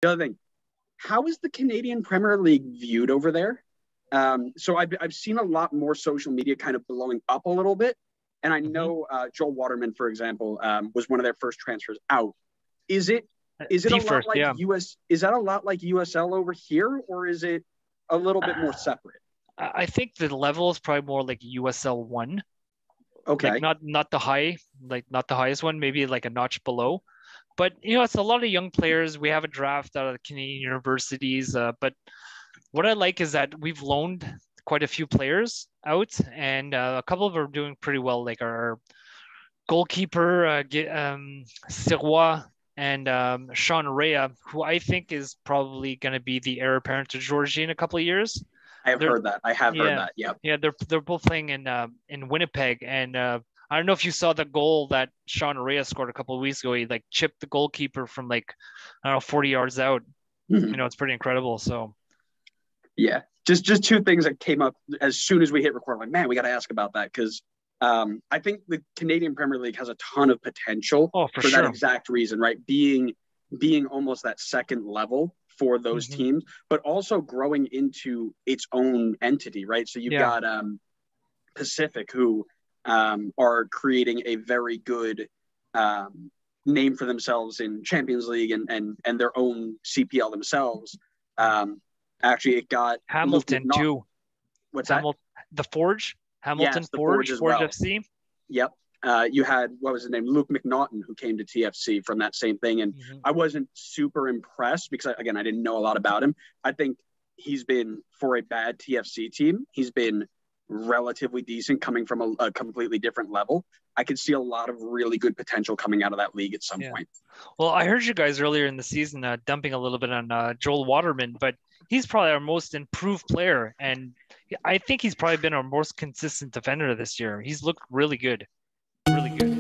The other thing, how is the Canadian Premier League viewed over there? So I've seen a lot more social media kind of blowing up a little bit. And I know Joel Waterman, for example, was one of their first transfers out. Is it a lot like US? Is that a lot like USL over here, or is it a little bit more separate? I think the level is probably more like USL 1. Okay. Like not the highest one, maybe like a notch below. But it's a lot of young players. We have a draft out of the Canadian universities. But what I like is that we've loaned quite a few players out, and a couple of them are doing pretty well. Like our goalkeeper, Sirois, and Sean Rea, who I think is probably going to be the heir apparent to Georgie in a couple of years. I have heard that. Yep. Yeah, they're both playing in Winnipeg, and I don't know if you saw the goal that Sean Rea scored a couple of weeks ago. He like chipped the goalkeeper from like, I don't know, 40 yards out. Mm-hmm. It's pretty incredible. So yeah, just two things that came up as soon as we hit record. Like, man, we got to ask about that because I think the Canadian Premier League has a ton of potential for sure. That exact reason, right? Being almost that second level for those teams, but also growing into its own entity, right? So you've got Pacific, who are creating a very good name for themselves in Champions League and their own CPL themselves. Actually, it got Hamilton too. What's that? The Forge, Hamilton Forge FC. Yep. You had, what was his name? Luke McNaughton, who came to TFC from that same thing. And I wasn't super impressed because, I didn't know a lot about him. I think he's been, for a bad TFC team, he's been relatively decent coming from a completely different level. I could see a lot of really good potential coming out of that league at some point. Well, I heard you guys earlier in the season dumping a little bit on Joel Waterman, but he's probably our most improved player. And I think he's probably been our most consistent defender this year. He's looked really good. Really good.